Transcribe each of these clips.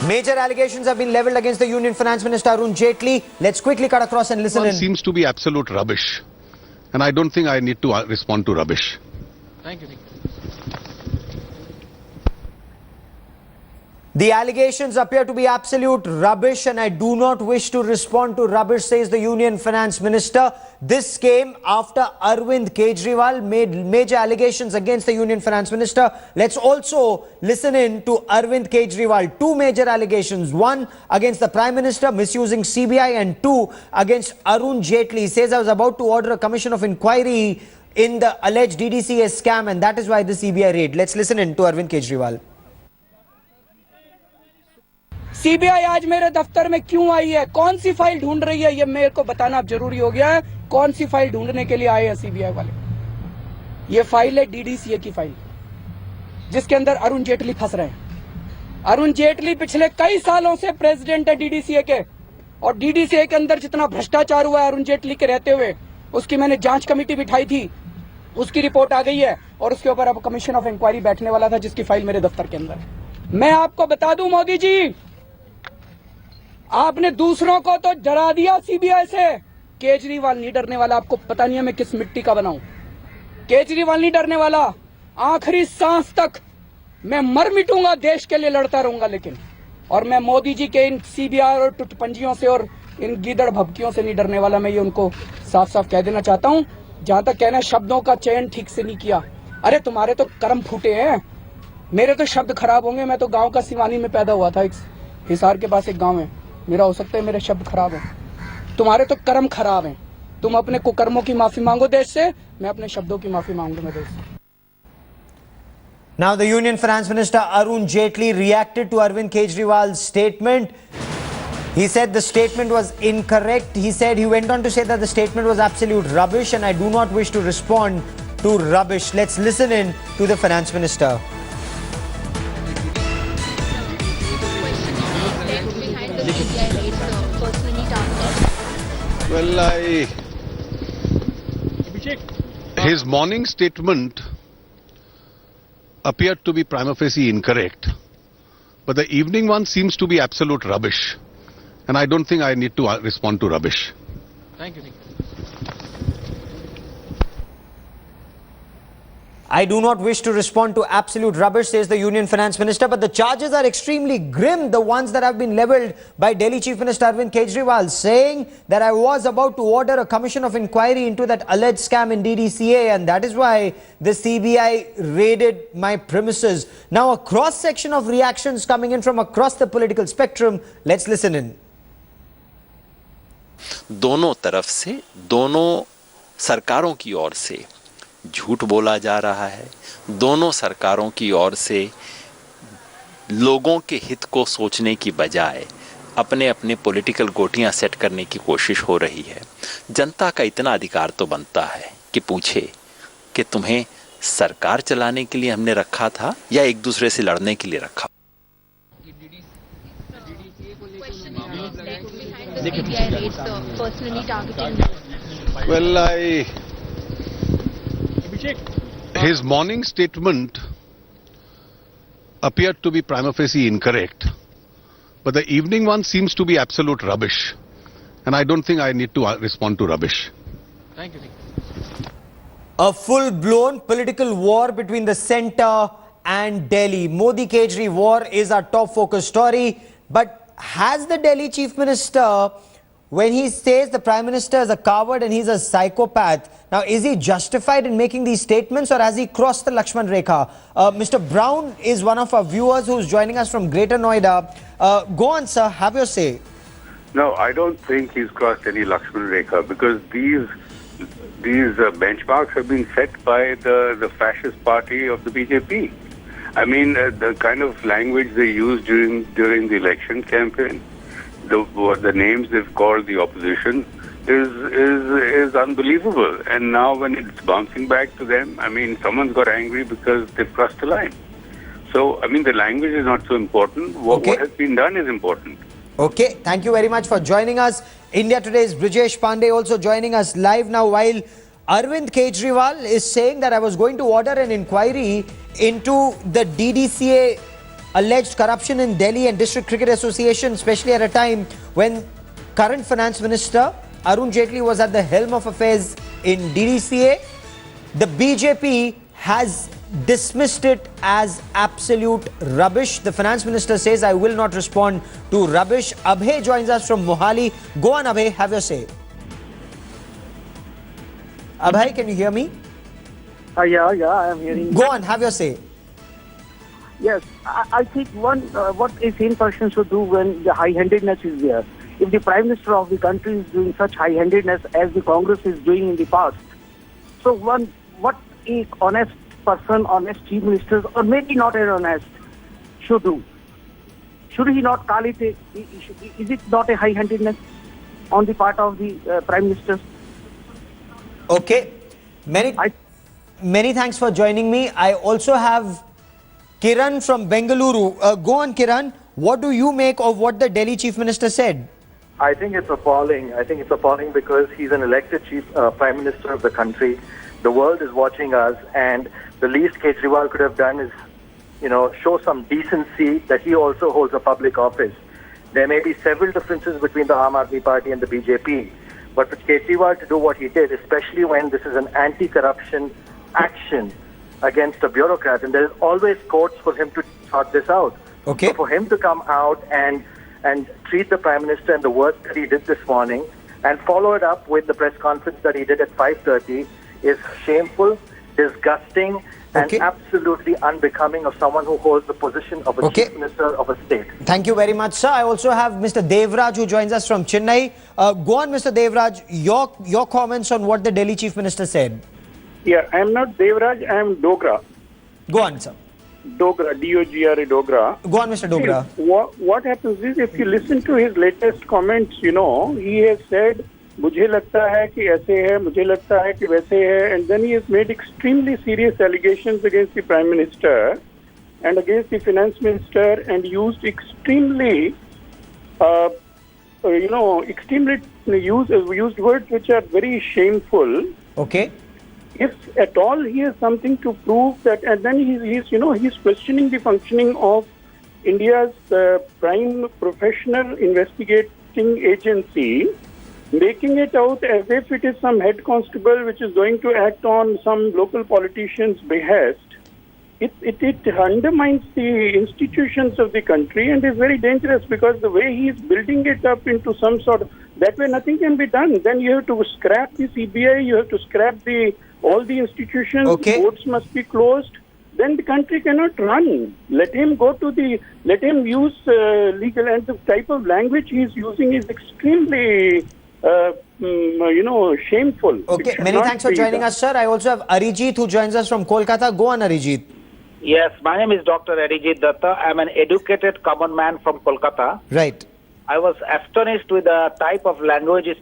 Major allegations have been leveled against the Union Finance Minister Arun Jaitley. Let's quickly cut across and listen in. Seems to be absolute rubbish. And I don't think I need to respond to rubbish. Thank you. The allegations appear to be absolute rubbish and I do not wish to respond to rubbish, says the Union Finance Minister. This came after Arvind Kejiwal made major allegations against the Union Finance Minister. Let's also listen in to Arvind Kejiwal. Two major allegations. One against the Prime Minister misusing CBI and two against Arun Jaitley. He says I was about to order a commission of inquiry in the alleged DDCA scam and that is why the CBI raid. Let's listen in to Arvind Kejiwal. CBI आज मेरे दफ्तर में क्यों आई है, कौन सी file ढूंढ रही है, ये मेरे को बताना अब जरूरी हो गया है। कौन सी फाइल ढूंढने के लिए आए हैं सीबीआई वाले? ये फाइल है डीडीसीए की फाइल, जिसके अंदर अरुण जेटली फंस रहे हैं। अरुण जेटली पिछले कई सालों से प्रेसिडेंट है डीडीसीए के, और डीडीसीए के अंदर जितना भ्रष्टाचार हुआ है अरुण जेटली के रहते हुए, उसकी मैंने जांच कमेटी बिठाई थी, उसकी रिपोर्ट आ गई है और उसके ऊपर अब कमीशन ऑफ इंक्वायरी बैठने वाला था, जिसकी फाइल मेरे दफ्तर के अंदर है। मैं आपको बता दूं मोदी जी, आपने दूसरों को तो डरा दिया सीबीआई से। केजरीवाल नहीं डरने वाला, आपको पता नहीं है मैं किस मिट्टी का बनाऊं। केजरीवाल नहीं डरने वाला, आखिरी सांस तक मैं मर मिटूंगा, देश के लिए लड़ता रहूंगा, लेकिन और मैं मोदी जी के इन सीबीआई और टुटपंजियों से और इन गीदड़ भभकियों से नहीं डरने वाला। मैं ये उनको साफ साफ कह देना चाहता हूं। जहां तक कहना शब्दों का चयन ठीक से नहीं किया, अरे तुम्हारे तो कर्म फूटे हैं, मेरे तो शब्द खराब होंगे। मैं तो गांव का सिवानी में पैदा हुआ था, एक हिसार के पास एक गांव है, मेरा हो सकता है मेरे शब्द खराब हैं, तुम्हारे तो कर्म खराब हैं। तुम अपने कुकर्मों की माफी मांगो देश से, मैं अपने शब्दों की माफी मांगूंगा देश से। Now the Union Finance Minister Arun Jaitley reacted to Arvind Kejriwal's statement. He said the statement was incorrect. He said he went on to say that the statement was absolute rubbish and I do not wish to respond to rubbish. Let's listen in to the Finance Minister. Well, his morning statement appeared to be prima facie incorrect, but the evening one seems to be absolute rubbish, and I don't think I need to respond to rubbish. Thank you. I do not wish to respond to absolute rubbish, says the Union Finance Minister, but the charges are extremely grim, the ones that have been leveled by Delhi Chief Minister Arvind Kejiwal, saying that I was about to order a commission of inquiry into that alleged scam in DDCA and that is why the CBI raided my premises. Now a cross-section of reactions coming in from across the political spectrum. Let's listen in. दोनों तरफ से, दोनों सरकारों की ओर से झूठ बोला जा रहा है। दोनों सरकारों की ओर से लोगों के हित को सोचने की बजाय अपने अपने पॉलिटिकल गोटियां सेट करने की कोशिश हो रही है। जनता का इतना अधिकार तो बनता है कि पूछे कि तुम्हें सरकार चलाने के लिए हमने रखा था या एक दूसरे से लड़ने के लिए रखा। Well, his morning statement appeared to be prima facie incorrect, but the evening one seems to be absolute rubbish, and I don't think I need to respond to rubbish. Thank you. A full-blown political war between the centre and Delhi. Modi-Kejri war is our top focus story, but has the Delhi Chief Minister, when he says the Prime Minister is a coward and he's a psychopath, now is he justified in making these statements or has he crossed the Lakshman Rekha? Mr. Brown is one of our viewers who's joining us from Greater Noida. Go on, sir, have your say. No, I don't think he's crossed any Lakshman Rekha because these benchmarks have been set by the fascist party of the BJP. I mean, the kind of language they used during the election campaign, the names they've called the opposition is unbelievable. And now when it's bouncing back to them, I mean, someone's got angry because they've crossed the line. So, I mean, the language is not so important. What has been done is important. Okay, thank you very much for joining us. India Today's Brijesh Pandey also joining us live now, while Arvind Kejriwal is saying that I was going to order an inquiry into the DDCA alleged corruption in Delhi and District Cricket Association, especially at a time when current Finance Minister Arun Jaitley was at the helm of affairs in DDCA. The BJP has dismissed it as absolute rubbish. The Finance Minister says, I will not respond to rubbish. Abhay joins us from Mohali. Go on, Abhay, have your say. Abhay, can you hear me? Yeah, I am hearing. Go on, have your say. Yes, I think what a sane person should do when the high-handedness is there. If the Prime Minister of the country is doing such high-handedness as the Congress is doing in the past, so what a honest person, honest Chief Minister, or maybe not an honest, should do? Should he not call it is it not a high-handedness on the part of the Prime Minister? Okay. Many thanks for joining me. I also have Kiran from Bengaluru. Go on, Kiran. What do you make of what the Delhi Chief Minister said? I think it's appalling. I think it's appalling because he's an elected Prime Minister of the country. The world is watching us, and the least Kejriwal could have done is, show some decency that he also holds a public office. There may be several differences between the Aam Aadmi Party and the BJP, but for Kejriwal to do what he did, especially when this is an anti-corruption action against a bureaucrat, and there is always courts for him to sort this out. Okay. So for him to come out and treat the Prime Minister and the work that he did this morning and follow it up with the press conference that he did at 5:30 is shameful, disgusting, and Okay. absolutely unbecoming of someone who holds the position of a Okay. Chief Minister of a state. Thank you very much, sir. I also have Mr. Devraj who joins us from Chennai. Go on, Mr. Devraj. Your comments on what the Delhi Chief Minister said. Yeah, I am not Devraj, I am Dogra. Go on, sir. Dogra, D-O-G-R-A, Dogra. Go on, Mr. Dogra. See, what happens is, if you listen to his latest comments, he has said, मुझे लगता है कि ऐसे है, मुझे लगता है कि वैसे है, and then he has made extremely serious allegations against the Prime Minister and against the Finance Minister and used extremely used words which are very shameful. Okay. If at all he has something to prove that, and then he's questioning the functioning of India's prime professional investigating agency, making it out as if it is some head constable which is going to act on some local politician's behest. It undermines the institutions of the country and is very dangerous because the way he is building it up into some sort of, that way nothing can be done. Then you have to scrap the CBI, you have to scrap all the institutions, Okay. boards must be closed. Then the country cannot run. Let him use legal, and the type of language he is using is extremely shameful. It Okay. should Many not thanks for be joining done. us, sir. I also have Arijit who joins us from Kolkata. Go on, Arijit. Yes, my name is Dr. Arijit Datta. I'm an educated common man from Kolkata. Right. I was astonished with the type of language in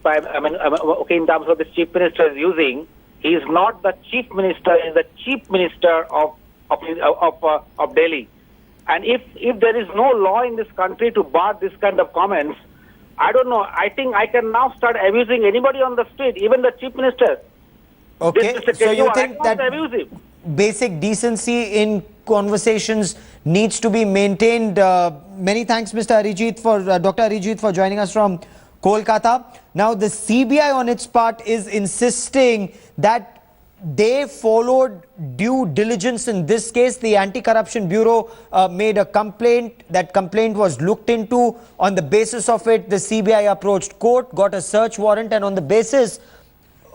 terms of the Chief Minister is using. He is not the Chief Minister, he is the Chief Minister of Delhi. And if there is no law in this country to bar this kind of comments, I don't know. I think I can now start abusing anybody on the street, even the Chief Minister. Okay. Mr. So you Kejriwal, think I can't that abuse him. basic decency in conversations needs to be maintained. Many thanks, Mr. Arijit, Dr. Arijit, for joining us from Kolkata. Now, the CBI on its part is insisting that they followed due diligence in this case. The Anti-Corruption Bureau made a complaint. That complaint was looked into. On the basis of it, the CBI approached court, got a search warrant, and on the basis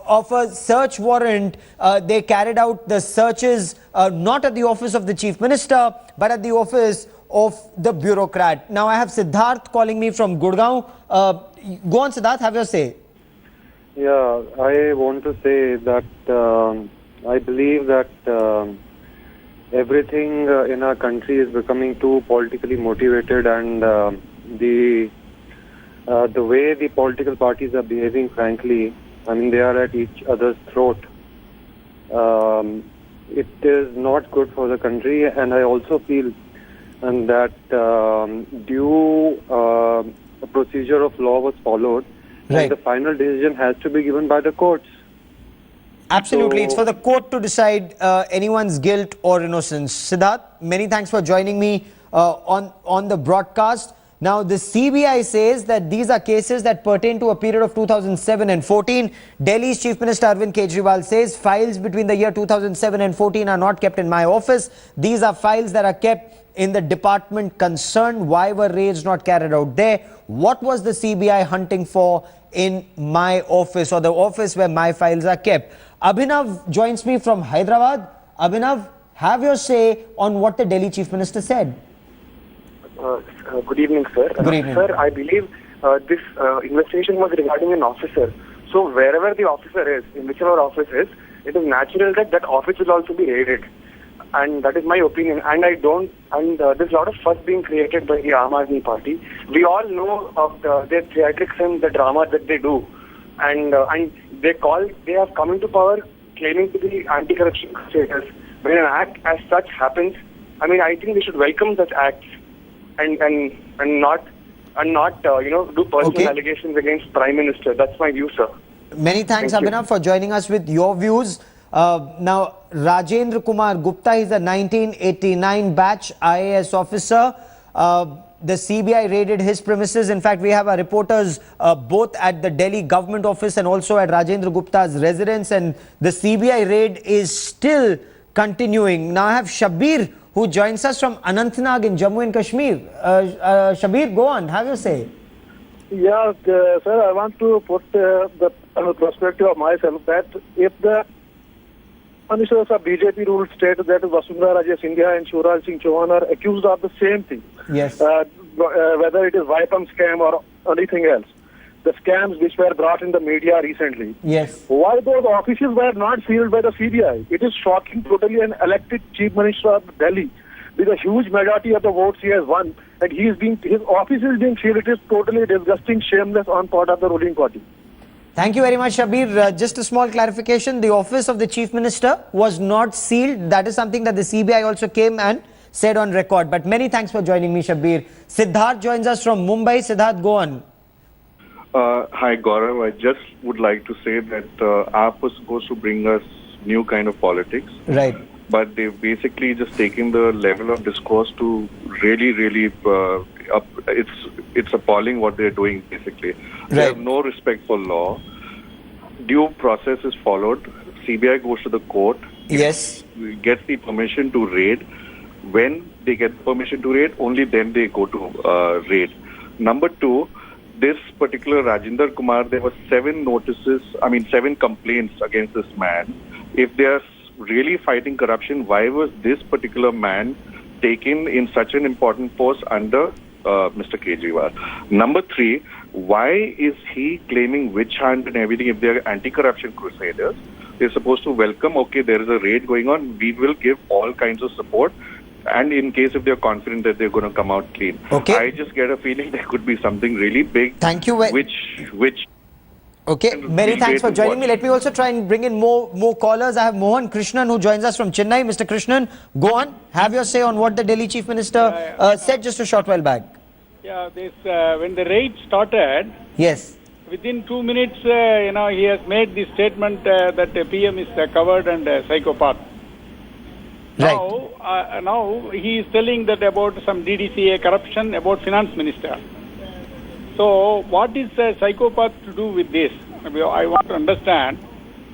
of a search warrant, they carried out the searches not at the office of the Chief Minister, but at the office of the bureaucrat. Now I have Siddharth calling me from Gurgaon. Go on, Siddharth, have your say. Yeah, I want to say that I believe that everything in our country is becoming too politically motivated, and the way the political parties are behaving, frankly, I mean, they are at each other's throat. It is not good for the country, and I also feel that due procedure of law was followed, Right. and the final decision has to be given by the courts. Absolutely. So- It's for the court to decide anyone's guilt or innocence. Siddharth, many thanks for joining me on the broadcast. Now, the CBI says that these are cases that pertain to a period of 2007 and 14. Delhi's Chief Minister Arvind Kejiwal says files between the year 2007 and 14 are not kept in my office. These are files that are kept in the department concerned. Why were raids not carried out there? What was the CBI hunting for in my office, or the office where my files are kept? Abhinav joins me from Hyderabad. Abhinav, have your say on what the Delhi Chief Minister said. Good evening, sir. Good evening. Sir, I believe this investigation was regarding an officer. So wherever the officer is, in whichever office is, it is natural that that office will also be raided. And that is my opinion. And there's a lot of fuss being created by the Aam Aadmi Party. We all know of their theatrics and the drama that they do. And they have come into power claiming to be anti-corruption status. When an act as such happens, I mean, I think we should welcome such acts. And not do personal allegations against Prime Minister. That's my view, sir. Many thanks, Abhinav, for joining us with your views. Now, Rajendra Kumar Gupta is a 1989 batch IAS officer. The CBI raided his premises. In fact, we have our reporters both at the Delhi government office and also at Rajendra Gupta's residence. And the CBI raid is still continuing. Now, I have Shabir, who joins us from Anantnag in Jammu and Kashmir. Shabir, go on, have your say. Yeah, sir, I want to put the perspective of myself that if the ministers of BJP ruled state, that is Vasundhara Raje Scindia and Shivraj Singh Chauhan, are accused of the same thing. Yes. Whether it is Vipam scam or anything else. The scams which were brought in the media recently. Yes. Why those offices were not sealed by the CBI? It is shocking. Totally an elected Chief Minister of Delhi with a huge majority of the votes he has won, and his office is being sealed. It is totally disgusting, shameless on part of the ruling party. Thank you very much, Shabir. Just a small clarification. The office of the Chief Minister was not sealed. That is something that the CBI also came and said on record. But many thanks for joining me, Shabir. Siddharth joins us from Mumbai. Siddharth, go on. Hi, Gaurav. I just would like to say that AAP was supposed to bring us new kind of politics. Right. But they've basically just taken the level of discourse to really up. It's appalling what they're doing, basically. Right. They have no respect for law. Due process is followed. CBI goes to the court. Yes. Gets the permission to raid. When they get permission to raid, only then they go to raid. Number two, this particular Rajendra Kumar, there were 7 complaints against this man. If they are really fighting corruption, why was this particular man taken in such an important post under Mr. Kejriwal? Number 3, why is he claiming witch hunt and everything if they are anti-corruption crusaders? They're supposed to welcome, okay, there is a raid going on, we will give all kinds of support. And in case if they're confident that they're going to come out clean. Okay. I just get a feeling there could be something really big. Thank you. Which Okay, many thanks for joining me. Let me also try and bring in more callers. I have Mohan Krishnan who joins us from Chennai. Mr. Krishnan, go on. Have your say on what the Delhi Chief Minister said just a short while back. Yeah, when the raid started, yes, within 2 minutes, he has made the statement that the PM is covered and a psychopath. Right. Now he is telling that about some DDCA corruption about finance minister. So what is a psychopath to do with this? I want to understand,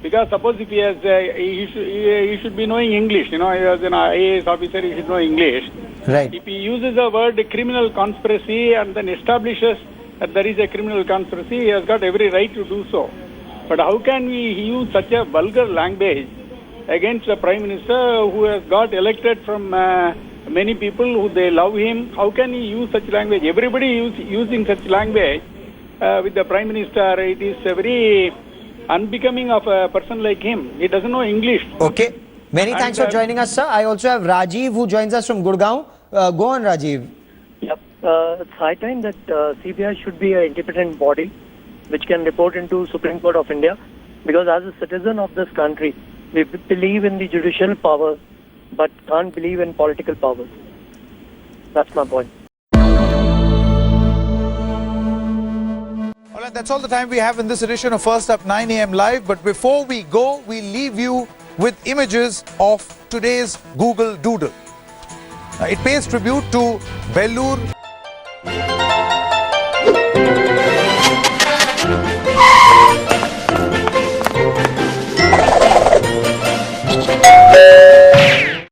because suppose if he has, he should be knowing English. He as an IAS officer, he should know English. Right. If he uses the word criminal conspiracy and then establishes that there is a criminal conspiracy, he has got every right to do so. But how can we use such a vulgar language against the Prime Minister who has got elected from many people who they love him? How can he use such language? Everybody is using such language with the Prime Minister. It is very unbecoming of a person like him. He doesn't know English. Okay. Many thanks for joining us, sir. I also have Rajiv who joins us from Gurgaon. Go on, Rajiv. Yep. It's high time that CBI should be an independent body which can report into Supreme Court of India, because as a citizen of this country, we believe in the judicial powers but can't believe in political powers. That's my point. All right, that's all the time we have in this edition of First Up 9 AM Live. But before we go, we leave you with images of today's Google Doodle. It pays tribute to Vellore